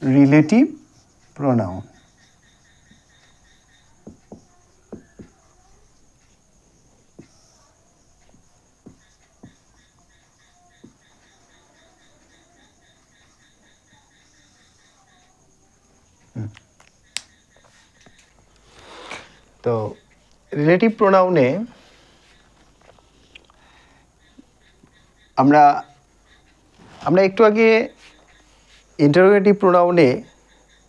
Relative pronoun. তো relative প্রোনাউনে আমরা একটু আগে ইন্টারোগেটিভ প্রোনাউনে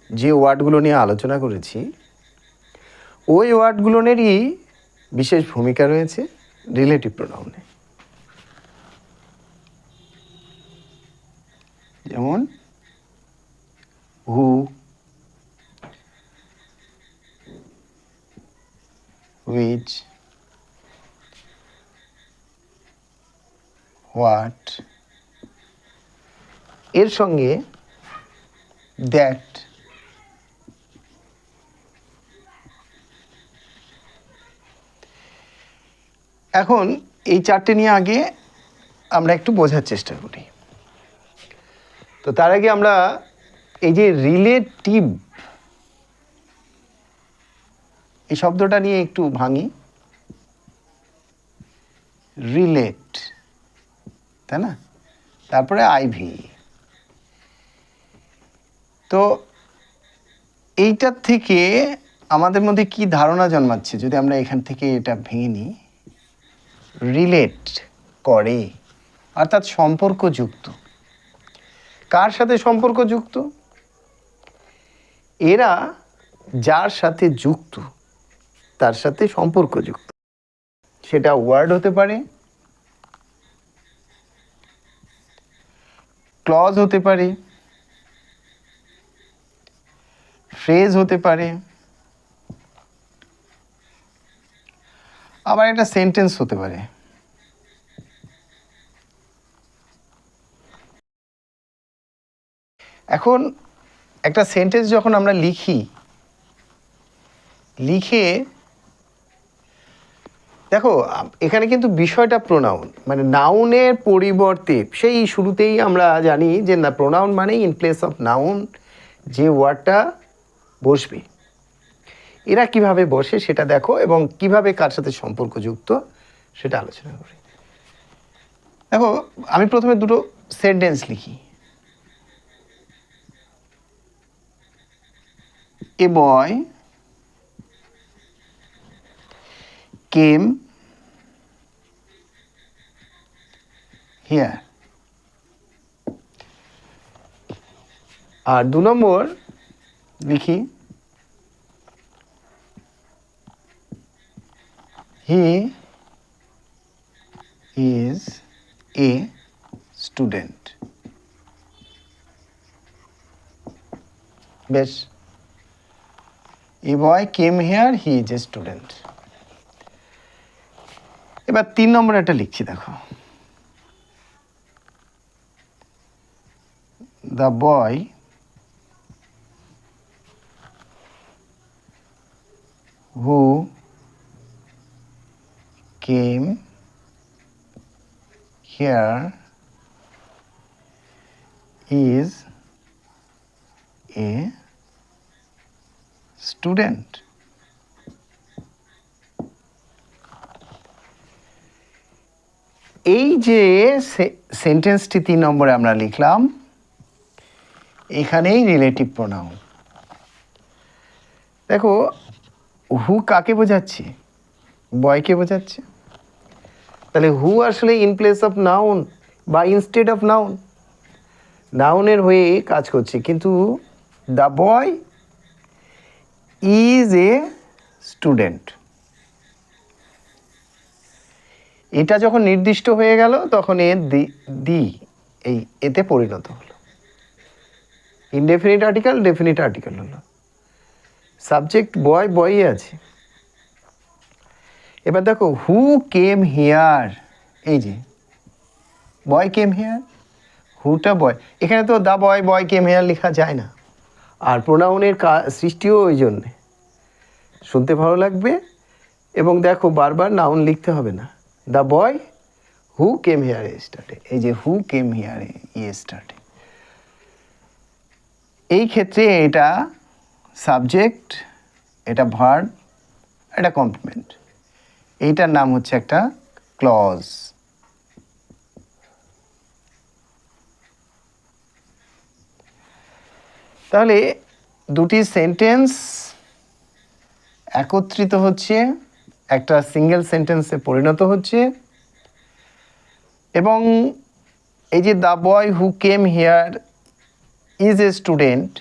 যে ওয়ার্ডগুলো নিয়ে আলোচনা করেছি ওই ওয়ার্ডগুলোনেরই বিশেষ ভূমিকা রয়েছে রিলেটিভ প্রোনাউনে। যেমন হু, which, what, এর সঙ্গে দ্যাট, এখন এই চারটে নিয়ে আগে আমরা একটু বোঝার চেষ্টা করি। তো তার আগে আমরা এই যে রিলেটিভ এই শব্দটা নিয়ে একটু ভাঙি। রিলেট, তাই না? তারপরে আইভি। তো এইটার থেকে আমাদের মধ্যে কি ধারণা জন্মাচ্ছে যদি আমরা এখান থেকে এটা ভেঙে নিই? রিলেট করে অর্থাৎ সম্পর্কযুক্ত। কার সাথে সম্পর্কযুক্ত? এরা যার সাথে যুক্ত তার সাথে সম্পর্কযুক্ত। সেটা ওয়ার্ড হতে পারে, ক্লজ হতে পারে, ফ্রেজ হতে পারে, আবার একটা সেন্টেন্স হতে পারে। এখন একটা সেন্টেন্স যখন আমরা লিখে দেখো এখানে কিন্তু বিষয়টা প্রোনাউন, মানে নাউনের পরিবর্তে সেই শুরুতেই আমরা জানি যে না, প্রোনাউন মানে ইন প্লেস অফ নাউন যে ওয়ার্ডটা বসবে। এরা কিভাবে বসে সেটা দেখো এবং কিভাবে কার সাথে সম্পর্কযুক্ত সেটা আলোচনা করি। দেখো আমি প্রথমে দুটো সেন্টেন্স লিখি। A boy came here. আর দু নম্বর লিখি he is a student. বেশ, a boy came here, he is a student. এবার 3 নম্বর একটা লিখছি, দেখো the boy who came here is a student. এই যে সেন্টেন্সটি 3 নম্বরে আমরা লিখলাম, এখানেই রিলেটিভ প্রোনাউন। দেখো হু কাকে বোঝাচ্ছে? বয়কে বোঝাচ্ছে। তাহলে হু আসলে ইন প্লেস অফ নাউন বা ইনস্টেড অফ নাউন, নাউনের হয়ে কাজ করছে। কিন্তু the boy is a student, এটা যখন নির্দিষ্ট হয়ে গেল তখন এই এতে পরিণত হলো। ইনডেফিনিট আর্টিকেল ডেফিনিট আর্টিকেল হলো। সাবজেক্ট বয় বয়ই আছে। এবার দেখো হু কেম হিয়ার, এই যে বয় কেম হেয়ার, হুটা বয়, এখানে তো দা বয় কেম হেয়ার লেখা যায় না। আর প্রোনাউনের সৃষ্টিও ওই জন্যে শুনতে ভালো লাগবে এবং দেখো বারবার নাউন লিখতে হবে না। The boy who came here yesterday, এই যে হু কেম হেয়ার ইয়েস্টারডে, এই ক্ষেত্রে এটা সাবজেক্ট, এটা ভার্ব, এটা কমপ্লিমেন্ট। এইটার নাম হচ্ছে একটা ক্লজ। তাহলে দুটি সেন্টেন্স একত্রিত হচ্ছে, একটা সিঙ্গেল সেন্টেন্সে পরিণত হচ্ছে, এবং এই যে the boy who came here is a student,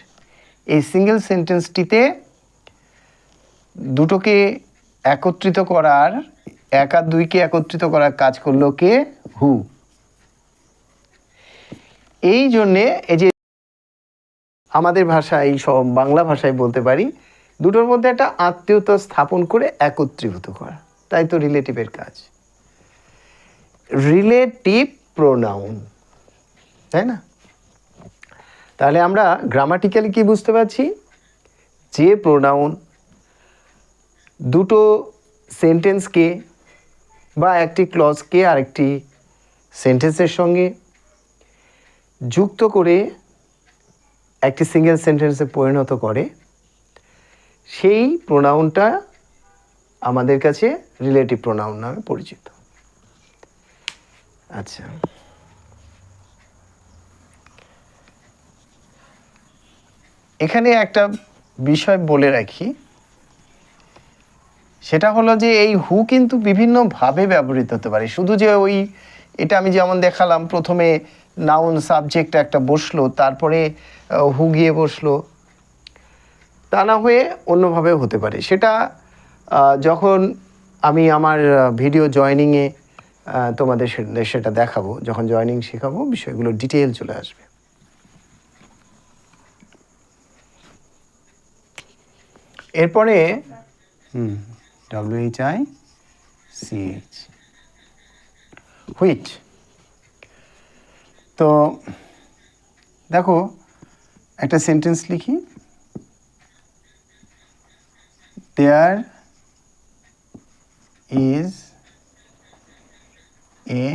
এই সিঙ্গেল সেন্টেন্সটিতে দুটোকে একত্রিত করার, এক আর দুইকে একত্রিত করার কাজ করলো কে? হু। এই জন্যে এই যে আমাদের ভাষায়, সব বাংলা ভাষায় বলতে পারি, দুটোর মধ্যে একটা আত্মীয়তা স্থাপন করে একত্রীভূত করা, তাই তো রিলেটিভের কাজ। রিলেটিভ প্রোনাউন, তাই না? তাহলে আমরা গ্রামাটিক্যালি কি বুঝতে পারছি? যে প্রোনাউন দুটো সেন্টেন্সকে বা একটি ক্লজকে আরেকটি সেন্টেন্সের সঙ্গে যুক্ত করে একটি সিঙ্গেল সেন্টেন্সে পরিণত করে, সেই প্রোনাউনটা আমাদের কাছে রিলেটিভ প্রোনাউন নামে পরিচিত। আচ্ছা, এখানে একটা বিষয় বলে রাখি, সেটা হলো যে এই হু কিন্তু বিভিন্নভাবে ব্যবহৃত হতে পারে। শুধু যে ওই, এটা আমি যেমন দেখালাম, প্রথমে নাউন সাবজেক্ট একটা বসলো, তারপরে হু গিয়ে বসলো, তা না হয়ে অন্যভাবেও হতে পারে। সেটা যখন আমি আমার ভিডিও জয়েনিংয়ে তোমাদের সেটা দেখাবো, যখন জয়েনিং শেখাবো, বিষয়গুলো ডিটেল চলে আসবে। এরপরে WHICH, হুইচ। তো দেখো, একটা সেন্টেন্স লিখি, there is a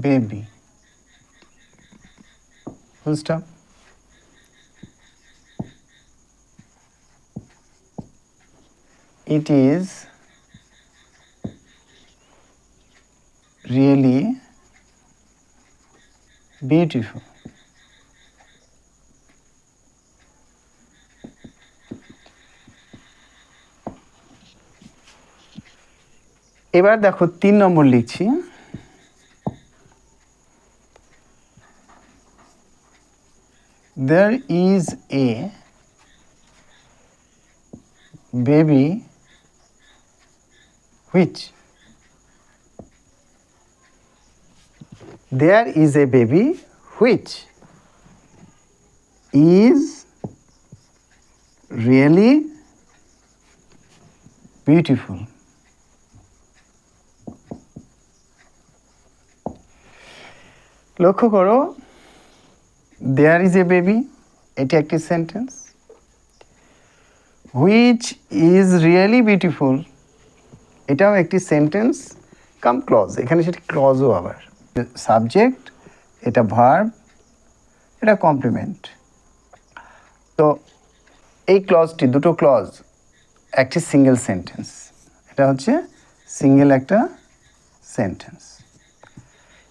baby, full stop. It is really beautiful. এবার দেখো 3 নম্বর লিখছি, there is a baby which, there is a baby which is really beautiful. লক্ষ্য করো, দেয়ার ইজ এ বেবি, এটি একটি sentence. Which is really beautiful, এটাও একটি sentence কাম clause, এখানে সেটি ক্লজও আবার। সাবজেক্ট, এটা ভার্ব, এটা কমপ্লিমেন্ট। তো এই ক্লজটি, দুটো ক্লজ, একটি সিঙ্গেল সেন্টেন্স, এটা হচ্ছে সিঙ্গেল একটা সেন্টেন্স।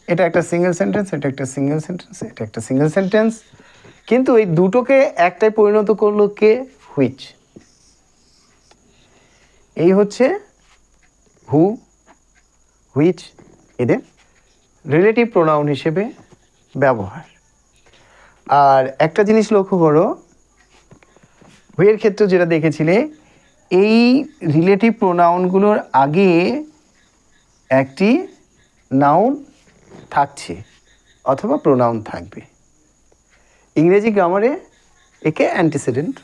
এটা একটা সিঙ্গেল সেন্টেন্স, এটা একটা সিঙ্গেল সেন্টেন্স, এটা একটা সিঙ্গেল সেন্টেন্স, কিন্তু এই দুটোকে একটাই পরিণত করলো কে? হুইচ। এই হচ্ছে হু, হুইচ, এদের রিলেটিভ প্রোনাউন হিসেবে ব্যবহার। আর একটা জিনিস লক্ষ্য করো, হুয়ের ক্ষেত্রে যেটা দেখেছিলে, এই রিলেটিভ প্রোনাউনগুলোর আগে একটি নাউন থাকছে অথবা প্রোনাউন থাকবে। ইংরেজি গ্রামারে একে অ্যান্টিসিডেন্ট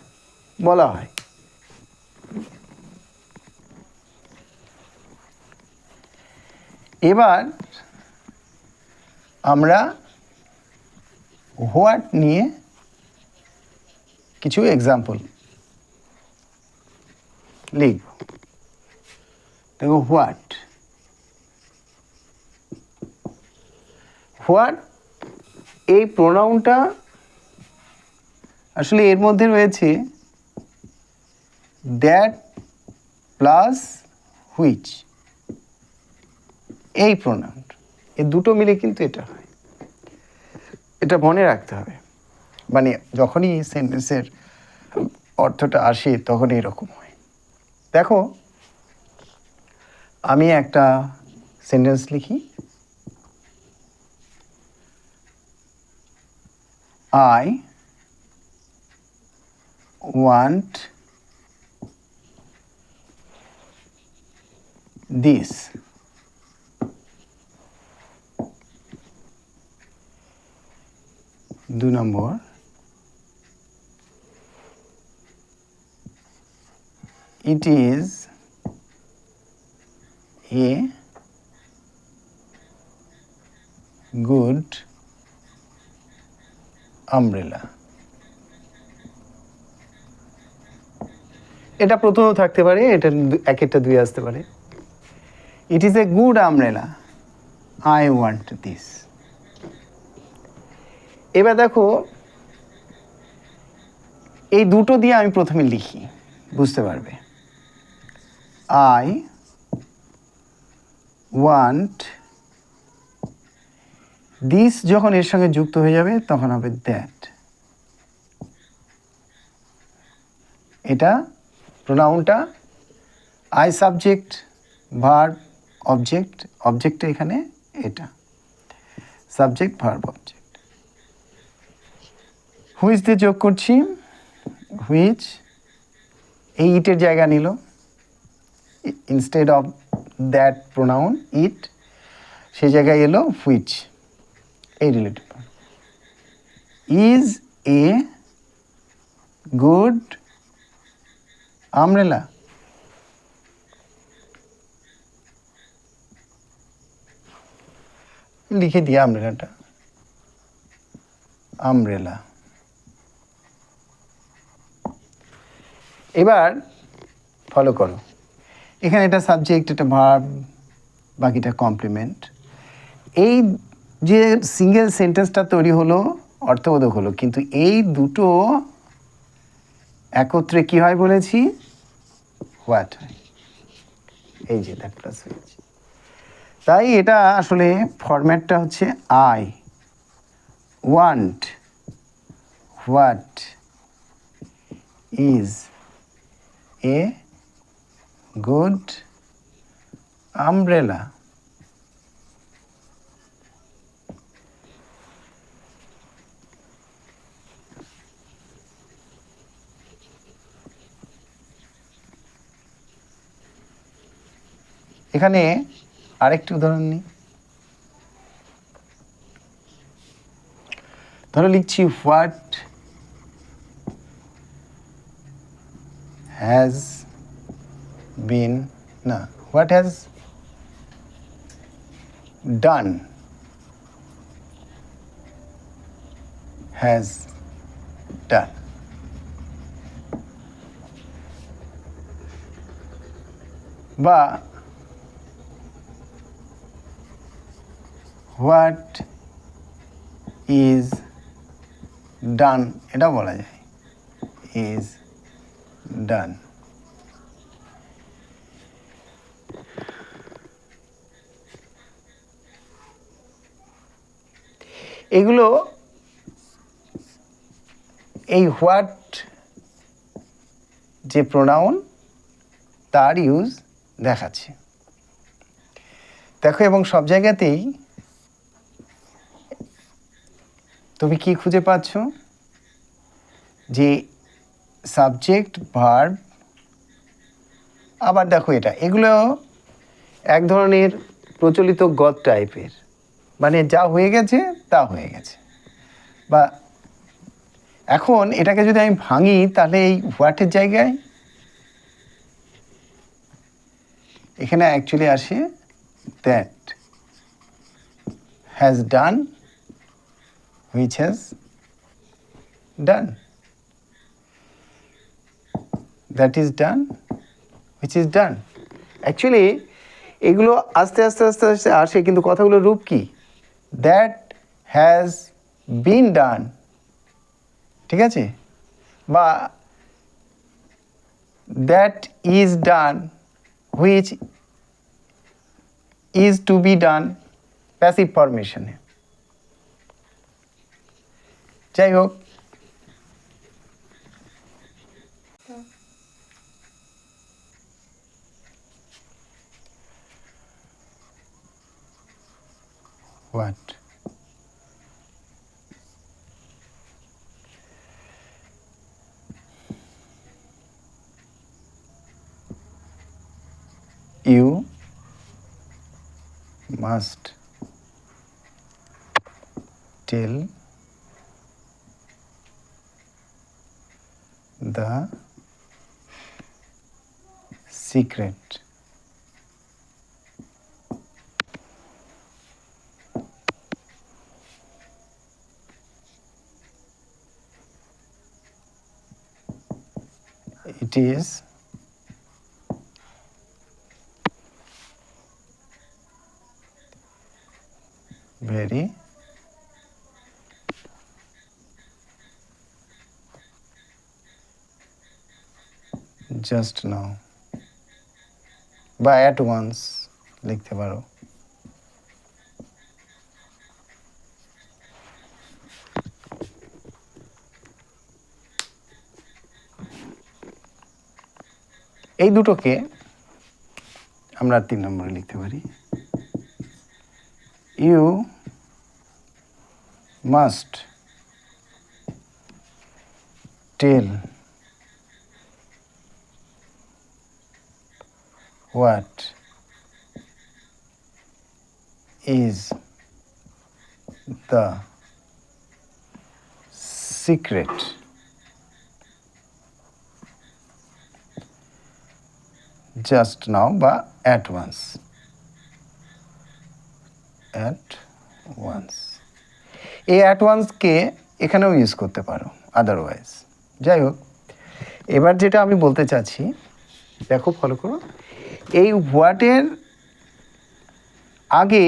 বলা হয়। এবার আমরা হোয়াট নিয়ে কিছু এক্সাম্পল লিখব। দেখো, হোয়াট, হোয়াট এই প্রোনাউনটা আসলে এর মধ্যে রয়েছে দ্যাট প্লাস হুইচ, এই প্রোনাউন, এই দুটো মিলে কিন্তু এটা হয়। এটা মনে রাখতে হবে, মানে যখনই সেন্টেন্সের অর্থটা আসে তখন এরকম হয়। দেখো আমি একটা সেন্টেন্স লিখি, I want this. দু নম্বর, it is a good umbrella. এটা প্রথমেও থাকতে পারে, এটা এক একটা দুই আসতে পারে। It is a good umbrella, I want this. এবার দেখো এই দুটো দিয়ে আমি প্রথমে লিখি, বুঝতে পারবে। আই ওয়ান্ট দিস, যখন এর সঙ্গে যুক্ত হয়ে যাবে তখন হবে দ্যাট। এটা প্রোনাউনটা আই সাবজেক্ট, ভার্ব, অবজেক্ট, অবজেক্টটা এখানে এটা সাবজেক্ট, ভার্ব, অবজেক্ট। হুইচ দিয়ে যোগ করছি, হুইচ এই ইটের জায়গা নিল, ইনস্টেড অফ দ্যাট প্রোনাউন ইট, সেই জায়গায় এলো হুইচ, এই relative. Is a good umbrella, লিখে দিয়ে আমব্রেলাটা, আমব্রেলা। এবার ফলো করো, এখানে এটা সাবজেক্ট, এটা ভার্ব, বাকিটা কমপ্লিমেন্ট। এই যে সিঙ্গেল সেন্টেন্সটা তৈরি হলো অর্থবোধক হলো, কিন্তু এই দুটো একত্রে কি হয় বলেছি, হোয়াট হয়, এই যে দ্যাট প্লাস হুইচ। তাই এটা আসলে ফরম্যাটটা হচ্ছে I want what is a good umbrella. এখানে আরেকটি উদাহরণ নিই, ধরো লিখছি হোয়াট হ্যাজ বিন, না, what has done, has done. বা হোয়াট ইজ ডান, এটা বলা যায়, ইজ ডান। এগুলো এই হোয়াট যে প্রোনাউন তার ইউজ দেখাচ্ছে, দেখো। এবং সব জায়গাতেই তুমি কি খুঁজে পাচ্ছ, যে সাবজেক্ট, ভার্ব, আবার দেখো এটা, এগুলো এক ধরনের প্রচলিত গদ টাইপের, মানে যা হয়ে গেছে তা হয়ে গেছে। বা এখন এটাকে যদি আমি ভাঙি, তাহলে এই হোয়াটের জায়গায় এখানে অ্যাকচুয়ালি আসে that has done, which has done, that is done, which is done. Actually এগুলো আস্তে আস্তে আস্তে আস্তে আসে, কিন্তু কথাগুলোর রূপ কি, দ্যাট হ্যাজ বিন ডান, ঠিক আছে, বা that is done which is to be done passive ফরমেশনে। যাই হোক, what you must tell the secret. It is very just now বা at once লিখতে পারো। এই দুটোকে আমরা 3 নম্বরে লিখতে পারি। You must tell what is the secret just now বা at once. At once, এই at once কে এখানেও ইউজ করতে পারো আদারওয়াইজ। যাই হোক, এবার যেটা আমি বলতে চাচ্ছি, দেখো ফলো করো, এই হোয়াটের আগে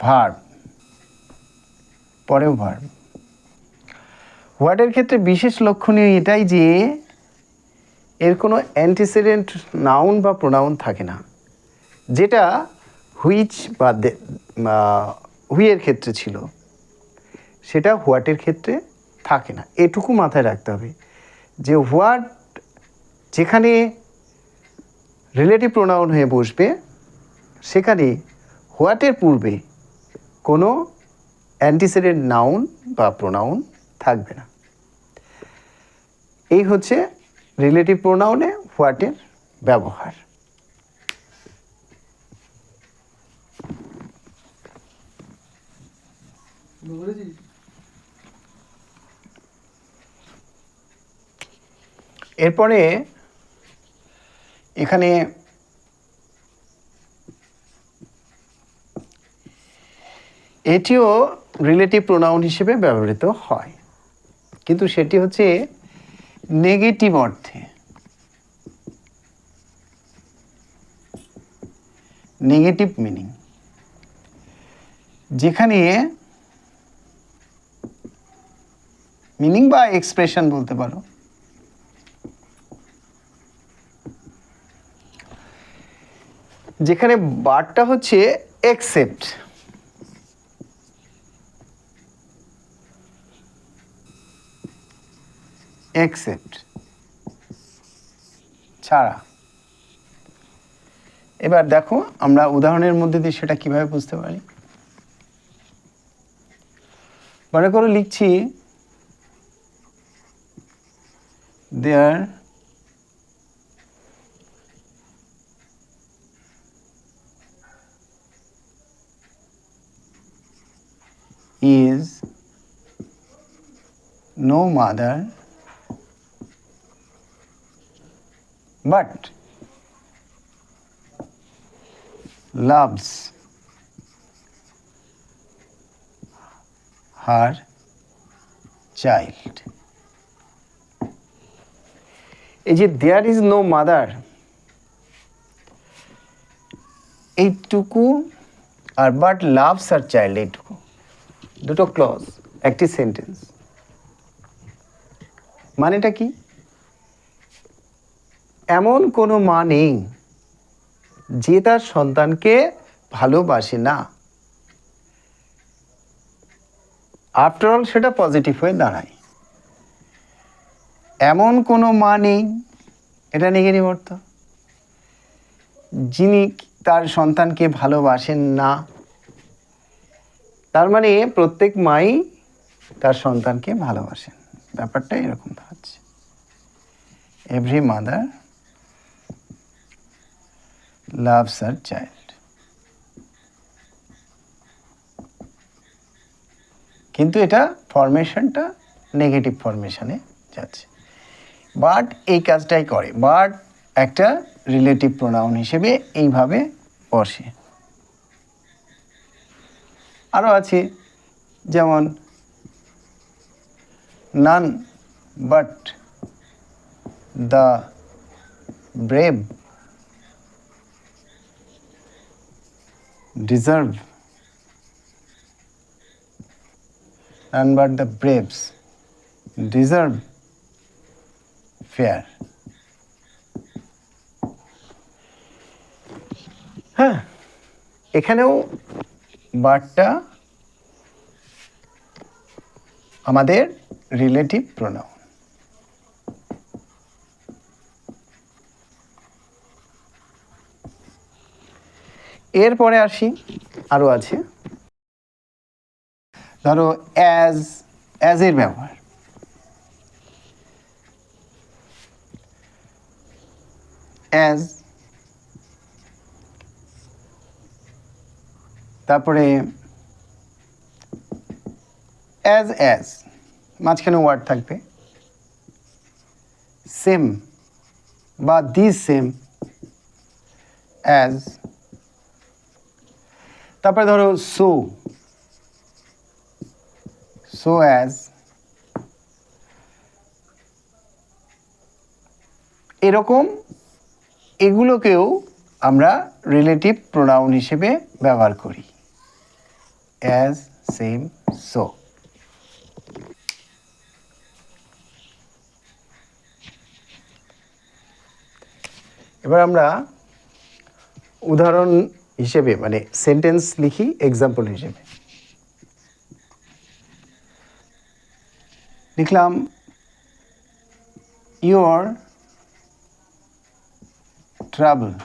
ভার্ব, পরেও ভার্ব। হোয়াটের ক্ষেত্রে বিশেষ লক্ষণীয় এটাই যে এর কোনো অ্যান্টিসিডেন্ট নাউন বা প্রোনাউন থাকে না, যেটা হুইচ বা হুইয়ের ক্ষেত্রে ছিল, সেটা হোয়াটের ক্ষেত্রে থাকে না। এটুকু মাথায় রাখতে হবে যে হোয়াট যেখানে রিলেটিভ প্রোনাউন হয়ে বসবে, সেখানে হোয়াটের পূর্বে কোনো অ্যান্টিসিডেন্ট নাউন বা প্রোনাউন থাকবে না। এই হচ্ছে রিলেটিভ প্রোনাউনে হোয়াটের ব্যবহার। এরপরে এখানে এটিও রিলেটিভ প্রোনাউন হিসেবে ব্যবহৃত হয়, কিন্তু সেটি হচ্ছে নেগেটিভ অর্থে, নেগেটিভ মিনিং, যেখানে মিনিং বা এক্সপ্রেশন বলতে পারো, যেখানে বারটা হচ্ছে এক্সেপ্ট, এক্সেপ্ট ছাড়া। এবার দেখো আমরা উদাহরণের মধ্যে দিয়ে সেটা কিভাবে বুঝতে পারি। মনে করো লিখছি দেয়ার is no mother but loves her child. এই যে দেয়ার ইজ নো মাদার, এইটুকু, আর বাট লাভস হার চাইল্ড, এইটুকু, দুটো ক্লজ, একটি সেন্টেন্স। মানেটা কি? এমন কোনো মা নেই যে তার সন্তানকে ভালোবাসে না। আফটার অল সেটা পজিটিভ হয়ে দাঁড়ায়। এমন কোনো মা নেই, এটা নেগেটিভ অর্থ, যিনি তার সন্তানকে ভালোবাসেন না। তার মানে প্রত্যেক মাই তার সন্তানকে ভালোবাসেন। ব্যাপারটা এরকম দাঁড়াচ্ছে। Every mother loves her child. কিন্তু এটা ফরমেশনটা নেগেটিভ ফরমেশনে যাচ্ছে। বাট এই কাজটাই করে। বাট একটা রিলেটিভ প্রোনাউন হিসেবে এইভাবে বসে। আরও আছে, যেমন none but the brave deserve, none but the braves deserve fair. হ্যাঁ, এখানেও বাটটা আমাদের রিলেটিভ প্রোনাউন। এরপরে আসি, আরও আছে। ধরো অ্যাজ এর ব্যবহার। অ্যাজ, তারপরে অ্যাজ মাঝখানে ওয়ার্ড থাকবে। সেম বা দি সেম অ্যাজ। তারপরে ধরো সো অ্যাজ। এরকম এগুলোকেও আমরা রিলেটিভ প্রোনাউন হিসেবে ব্যবহার করি। As, same, so. এবার আমরা উদাহরণ হিসেবে মানে সেন্টেন্স লিখি এক্সাম্পল হিসেবে। লিখলাম your trouble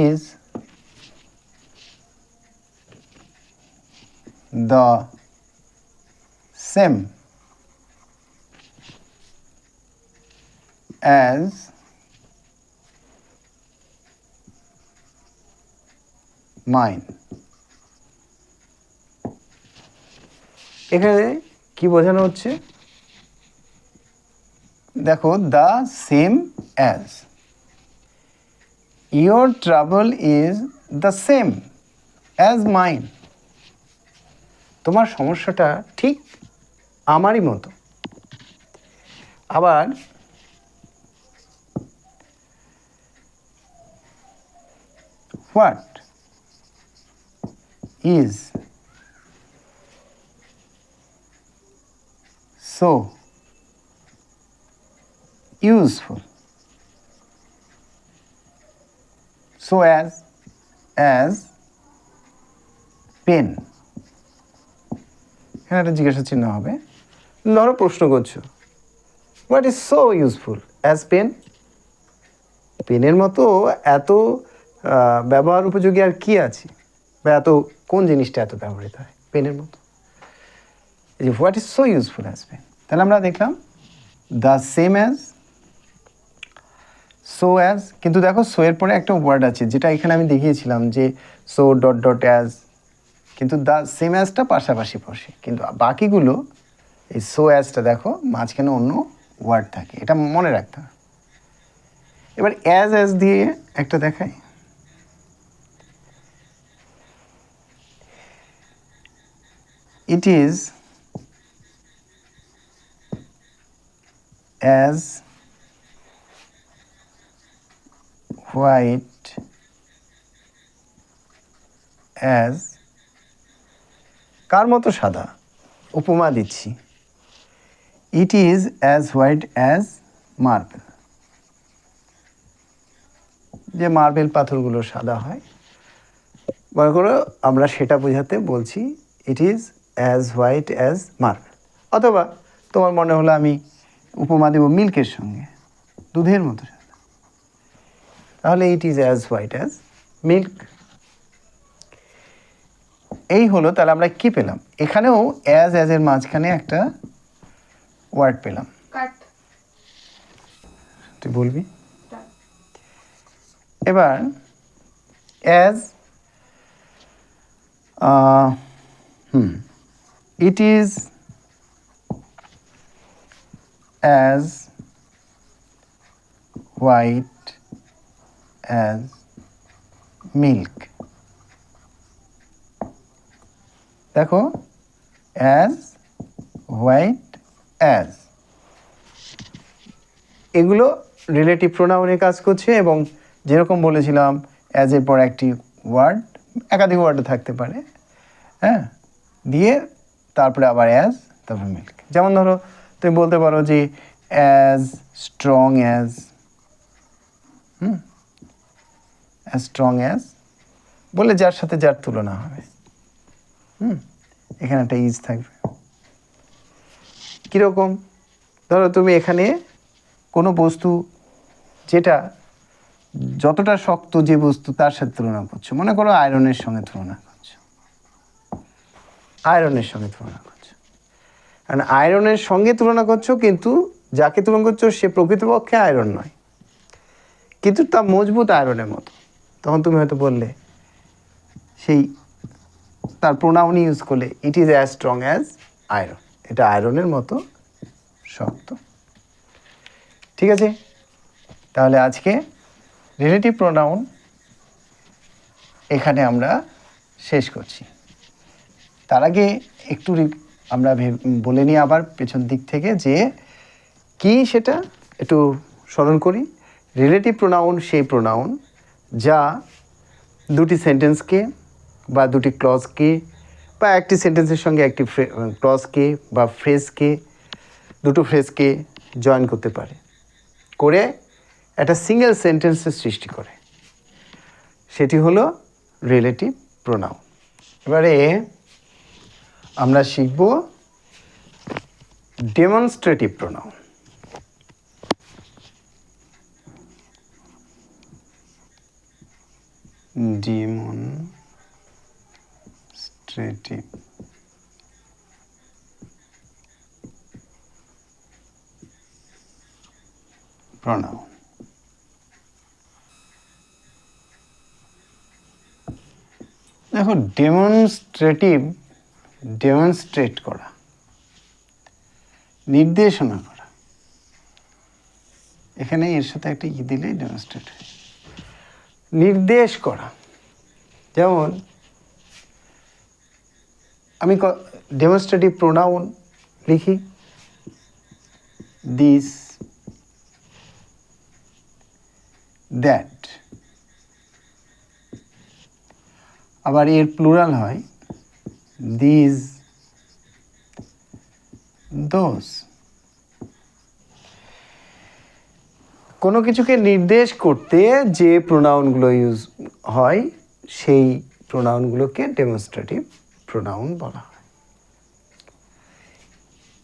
is the same as mine. এখানে কি বোঝানো হচ্ছে? দেখো, the same as. Your trouble is the same as mine. তোমার সমস্যাটা ঠিক আমারই মতো। আবার what is so useful, so as pen। এখানে একটা জিজ্ঞাসা চিহ্ন হবে। ধরো প্রশ্ন করছো, what is so useful as pen? পেনের মতো এত ব্যবহার উপযোগী আর কি আছে, বা এত কোন জিনিসটা এত ব্যবহৃত হয় পেনের মতো? এই যে what is so useful as pen, তাহলে আমরা দেখলাম the same as, so as. কিন্তু দেখো সো এর পরে একটা ওয়ার্ড আছে, যেটা এখানে আমি দেখিয়েছিলাম যে সো ডট ডট অ্যাজ, কিন্তু দ্য সেম অ্যাজটা পাশাপাশি বসে। কিন্তু বাকিগুলো এই সো অ্যাজটা দেখো মাঝখানে অন্য ওয়ার্ড থাকে, এটা মনে রাখতে হবে। এবার অ্যাজ দিয়ে একটা দেখাই। It is as white as, কার মতো সাদা? উপমা দিচ্ছি। It is as white as marble. যে মার্বেল পাথরগুলো সাদা হয়, মনে করো আমরা সেটা বোঝাতে বলছি it is as white as marble. অথবা তোমার মনে হলো আমি উপমা দেব মিল্কের সঙ্গে, দুধের মতো সাদা, তাহলে it is as white as milk. এই হলো, তাহলে আমরা কি পেলাম? এখানেও অ্যাজের মাঝখানে একটা ওয়ার্ড পেলাম। তুই বলবি এবার as it is as white as milk. দেখো, অ্যাজ হোয়াইট অ্যাজ, এগুলো রিলেটিভ প্রোনাউনে কাজ করছে। এবং যেরকম বলেছিলাম অ্যাজের পর একটি ওয়ার্ড, একাধিক ওয়ার্ডও থাকতে পারে, হ্যাঁ, দিয়ে তারপরে আবার অ্যাজ, তারপরে মিল্ক। যেমন ধরো তুমি বলতে পারো যে as strong as, as strong as বলে যার সাথে যার তুলনা হবে, এখানে একটা ইজ থাকবে। কীরকম? ধরো তুমি এখানে কোনো বস্তু যেটা যতটা শক্ত যে বস্তু তার সাথে তুলনা করছো, মনে করো আয়রনের সঙ্গে তুলনা করছো, আয়রনের সঙ্গে তুলনা করছো। কারণ আয়রনের সঙ্গে তুলনা করছো, কিন্তু যাকে তুলনা করছো সে প্রকৃতপক্ষে আয়রন নয়, কিন্তু তা মজবুত আয়রনের মতো। তখন তুমি হয়তো বললে, সেই তার প্রোনাউন ইউজ করলে it is as strong as iron, এটা আয়রনের মতো শক্ত। ঠিক আছে, তাহলে আজকে রিলেটিভ প্রোনাউন এখানে আমরা শেষ করছি। তার আগে একটু আমরা বলে নিই আবার পেছন দিক থেকে যে কি সেটা একটু স্মরণ করি। রিলেটিভ প্রোনাউন সেই প্রোনাউন যা দুটি সেন্টেন্সকে বা দুটি ক্লজকে বা একটি সেন্টেন্সের সঙ্গে একটি ক্লজকে বা ফ্রেজকে, দুটো ফ্রেজকে জয়েন করতে পারে, করে একটা সিঙ্গেল সেন্টেন্সের সৃষ্টি করে, সেটি হলো রিলেটিভ প্রোনাউন। এবারে আমরা শিখব ডেমনস্ট্রেটিভ প্রোনাউন। Demonstrative pronoun. দেখো, ডেমনস্ট্রেট করা, নির্দেশনা করা, এখানে এর সাথে একটা ই দিলেই ডেমনস্ট্রেট হয়। নির্দেশ করা, যেমন আমি ডেমনস্ট্রেটিভ প্রোনাউন লিখি দিস, দ্যাট, আবার এর প্লুরাল হয় দিস, দোজ। কোনো কিছুকে নির্দেশ করতে যে প্রোনাউনগুলো ইউজ হয় সেই প্রোনাউনগুলোকে ডেমনস্ট্রেটিভ প্রোনাউন বলা হয়।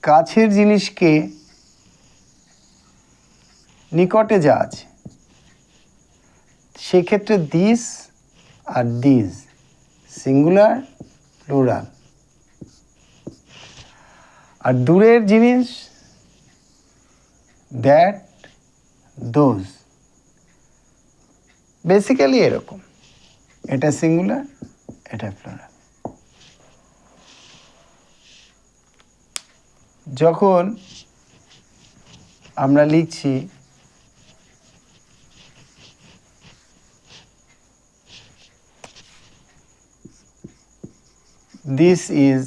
কাছের জিনিসকে নিকটে যা আছে সেক্ষেত্রে দিস আর দিজ, সিঙ্গুলার প্লুরাল। আর দূরের জিনিস দ্যাট, দোজ। বেসিক্যালি এরকম, এটা সিঙ্গুলার, এটা প্লুরাল। যখন আমরা লিখছি this is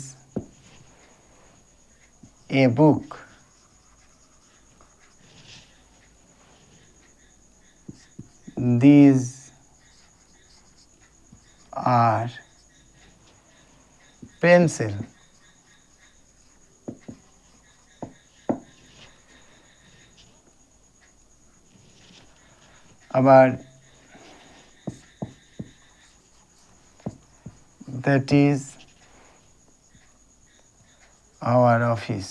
a book, these are pencil, আবার that is our office.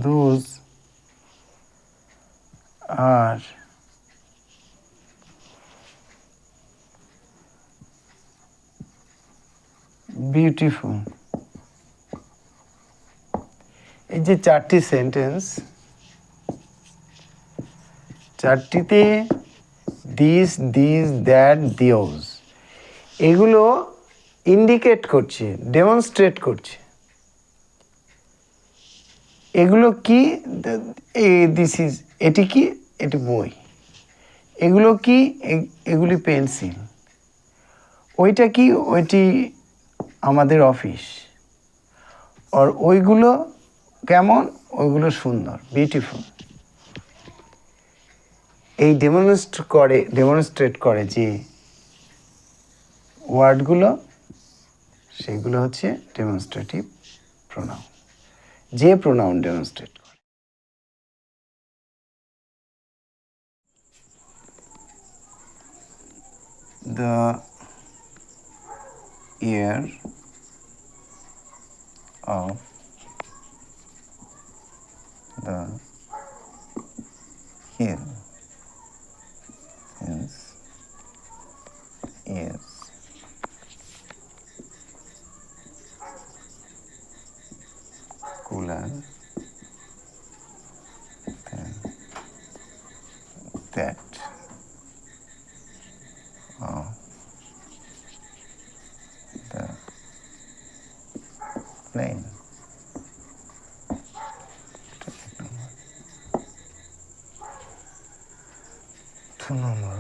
Those are beautiful. এই যে চারটি সেন্টেন্স, চারটিতে দিস দিস দ্যাট দিওজ, এগুলো ইন্ডিকেট করছে, ডেমনস্ট্রেট করছে। এগুলো কি? দিস ইজ, এটি কি? এটি বই। এগুলো কি? এগুলি পেন্সিল। ওইটা কি? ওইটি আমাদের অফিস। আর ওইগুলো কেমন? ওইগুলো সুন্দর, বিউটিফুল। এই ডেমনস্ট্রেট করে যে ওয়ার্ডগুলো, সেগুলো হচ্ছে ডেমনস্ট্রেটিভ প্রোনাউন, যে প্রোনাউন ডেমনস্ট্রেট করে। The year of the hill is cooler than that of the plain. Two number.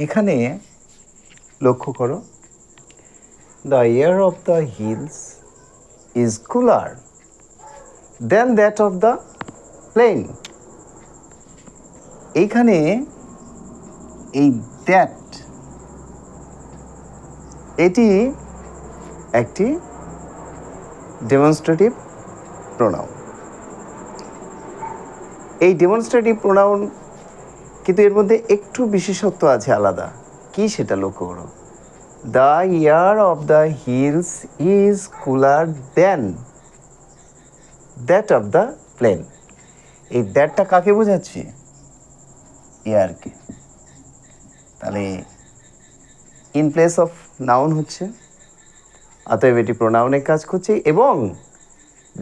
এখানে লক্ষ্য করো, the air of the hills is cooler than that of the plain. এইখানে এই দ্যাট, এটি একটি demonstrative pronoun. এই demonstrative pronoun, কিন্তু এর মধ্যে একটু বিশেষত্ব আছে আলাদা। কি সেটা লক্ষ্য করো। The air of the hills is cooler than that of the plain. এই দ্যাটটা কাকে বোঝাচ্ছে? এয়ারকে। তাহলে ইন প্লেস অফ নাউন হচ্ছে, অতএব এটি প্রোনাউনের কাজ করছে এবং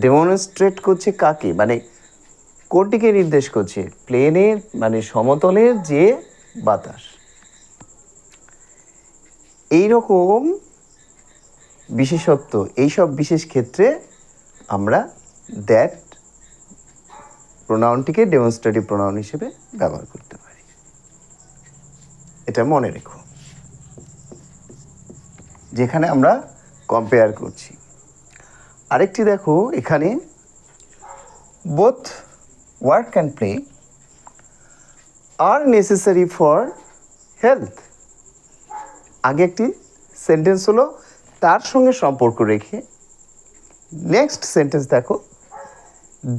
ডেমনস্ট্রেট করছে কাকে, মানে কোনটিকে নির্দেশ করছে? প্লেনের, মানে সমতলের যে বাতাস। এইরকম বিশেষত্ব, এইসব বিশেষ ক্ষেত্রে আমরা দ্যাট প্রোনাউনটিকে ডেমনস্ট্রেটিভ প্রোনাউন হিসেবে ব্যবহার করতে পারি। এটা মনে রেখো যেখানে আমরা কম্পেয়ার করছি। আরেকটি দেখো, এখানে both work and play R necessary for health. আগে একটি সেন্টেন্স হলো, তার সঙ্গে সম্পর্ক রেখে নেক্সট সেন্টেন্স দেখো,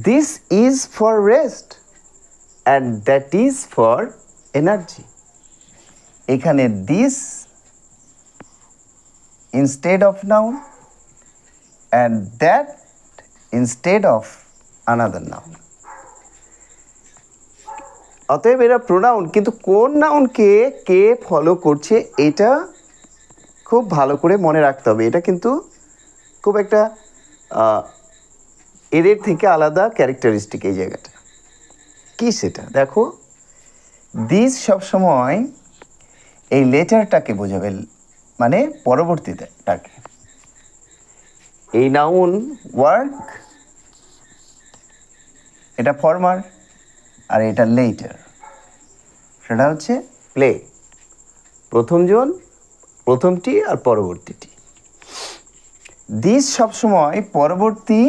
this is for rest and that is for energy. এখানে this instead of noun and that instead of another noun. অতএব এরা প্রোনাউন, কিন্তু কোন নাউনকে কে ফলো করছে এটা খুব ভালো করে মনে রাখতে হবে। এটা কিন্তু খুব একটা এদের থেকে আলাদা ক্যারেক্টারিস্টিক এই জায়গাটা। কি সেটা দেখো, দিস সবসময় এই লেটারটাকে বোঝাবে, মানে পরবর্তীটাকে। এই নাউন ওয়ার্ক, এটা ফর্মার, আর এটা লেটার, সেটা হচ্ছে প্লে। প্রথমটি আর পরবর্তীটি। দিস সবসময় পরবর্তী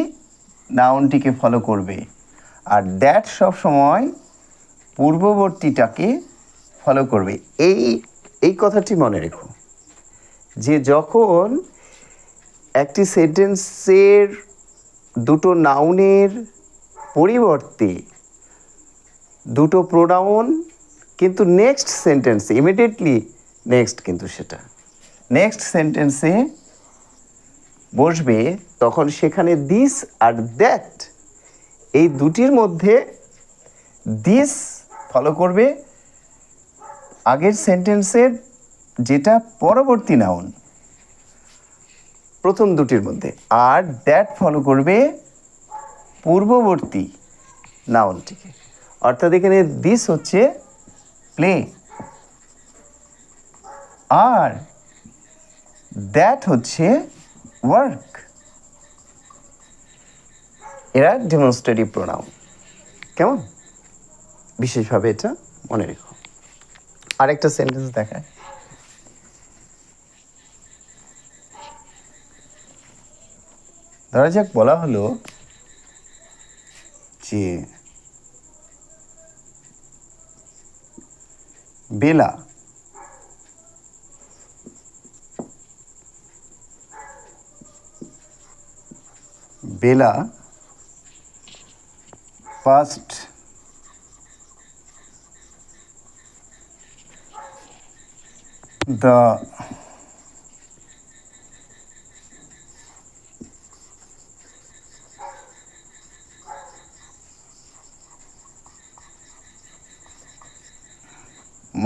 নাউনটিকে ফলো করবে, আর দ্যাট সবসময় পূর্ববর্তীটাকে ফলো করবে। এই কথাটি মনে রেখো যে যখন একটি সেন্টেন্সের দুটো নাউনের পরিবর্তে দুটো প্রোনাউন কিন্তু নেক্সট সেন্টেন্সে ইমিডিয়েটলি নেক্সট, কিন্তু সেটা নেক্সট সেন্টেন্সে বসবে, তখন সেখানে দিস আর দ্যাট এই দুটির মধ্যে দিস ফলো করবে আগের সেন্টেন্সের যেটা পরবর্তী নাউন প্রথম দুটির মধ্যে, আর দ্যাট ফলো করবে পূর্ববর্তী নাউনটিকে। অর্থাৎ এখানে দিস হচ্ছে প্লে আর দ্যাট হচ্ছে ওয়ার্ক। এরা ডেমনস্ট্রেটিভ প্রোনাউন। কেমন? বিশেষভাবে এটা মনে রেখো। আরেকটা সেন্টেন্স দেখায়, ধরা যাক বলা হলো যে Bela passed the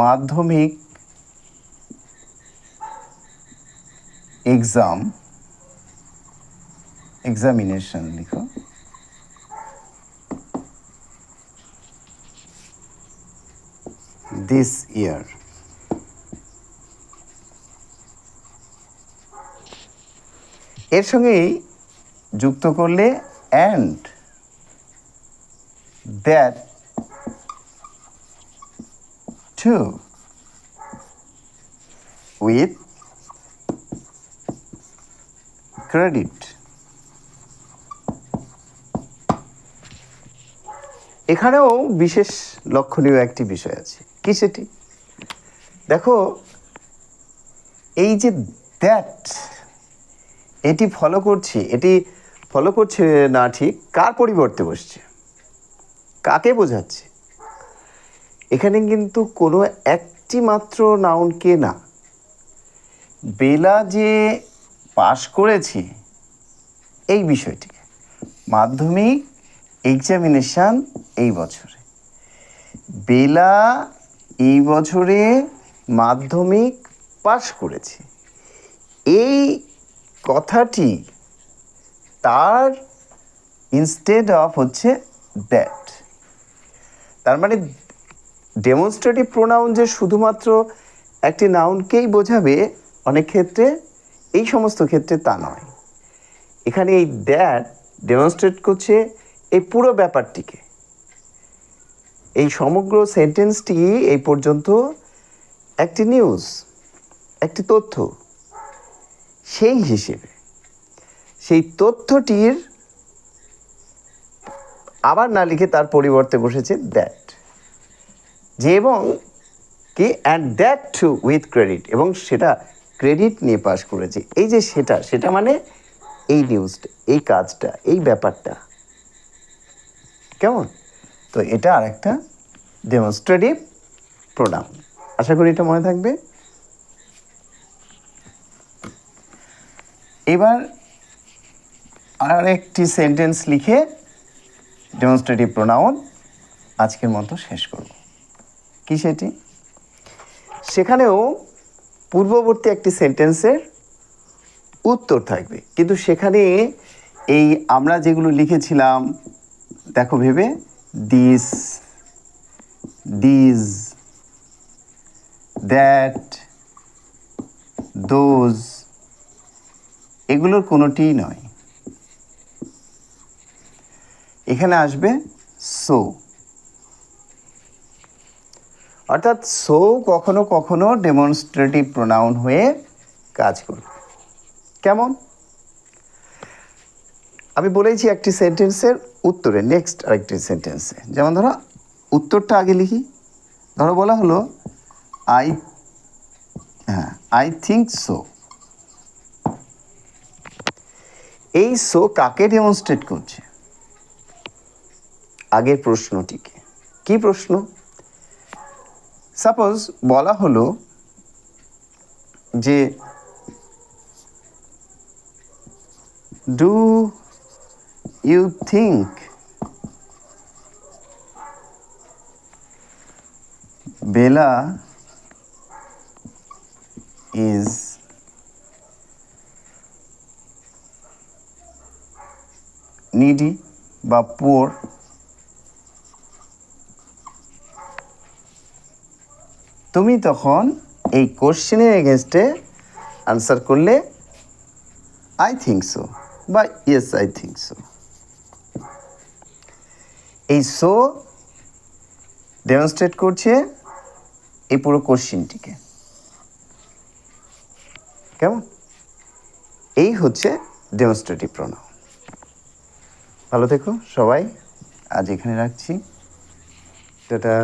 Madhyamik examination লিখো, দিস ইয়ার। এর সঙ্গেই যুক্ত করলে and that too with credit. এখানেও বিশেষ লক্ষণীয় একটি বিষয় আছে। কি সেটি? দেখো, এই যে দ্যাট এটি ফলো করছে না, ঠিক কার পরিবর্তে বসছে, কাকে বোঝাচ্ছে? এখানে কিন্তু কোনো একটি মাত্র নাউনকে না, বেলা যে পাশ করেছে এই বিষয়টিকে, মাধ্যমিক এক্সামিনেশান এই বছরে, বেলা এই বছরে মাধ্যমিক পাশ করেছে, এই কথাটি তার ইনস্টেড অফ হচ্ছে দ্যাট। তার মানে ডেমনস্ট্রেটিভ প্রোনাউন যে শুধুমাত্র একটি নাউনকেই বোঝাবে অনেক ক্ষেত্রে, এই সমস্ত ক্ষেত্রে তা নয়। এখানে এই দ্যাট ডেমনস্ট্রেট করছে এই পুরো ব্যাপারটিকে, এই সমগ্র সেন্টেন্সটি এই পর্যন্ত একটি নিউজ, একটি তথ্য, সেই হিসেবে সেই তথ্যটির আবার না লিখে তার পরিবর্তে বসেছে দ্যাট, যে এবং কি and that too with credit, এবং সেটা ক্রেডিট নিয়ে পাশ করেছে। এই যে সেটা মানে এই নিউজটা, এই কাজটা, এই ব্যাপারটা। কেমন? তো এটা আরেকটা ডেমনস্ট্রেটিভ প্রোনাউন। আশা করি এটা মনে থাকবে। এবার আর একটি সেন্টেন্স লিখে ডেমনস্ট্রেটিভ প্রোনাউন আজকের মতো শেষ করব। কি সেটি? সেখানেও পূর্ববর্তী একটি সেন্টেন্সের উত্তর থাকবে, কিন্তু সেখানে এই আমরা যেগুলো লিখেছিলাম দেখো ভেবে, দিস, দিজ, দ্যাট, দোজ, এগুলোর কোনোটিই নয়। এখানে আসবে সো, অর্থাৎ সো কখনো কখনো ডেমনস্ট্রেটিভ প্রোনাউন হয়ে কাজ করবে। কেমন? আমি বলেছি একটি সেন্টেন্সের উত্তরে নেক্সট আরেকটি সেন্টেন্সে, যেমন ধরো উত্তরটা আগে লিখি। ধরো বলা হলো আই থিঙ্ক সো। এই সো কাকে ডেমনস্ট্রেট করছে? আগের প্রশ্নটিকে। কি প্রশ্ন? সাপোজ বলা হলো যে do you think Bela is needy বা পুয়ার? তুমি তখন এই কোশ্চেনের এগেনস্টে আনসার করলে আই থিঙ্ক সো বা ইয়েস আই থিঙ্ক সো। এই সো ডেমনস্ট্রেট করছে এই পুরো কোশ্চেনটিকে। কেমন? এই হচ্ছে ডেমনস্ট্রেটিভ প্রোনাউন। ভালো থেকো সবাই, আজ এখানে রাখছি। টাটা।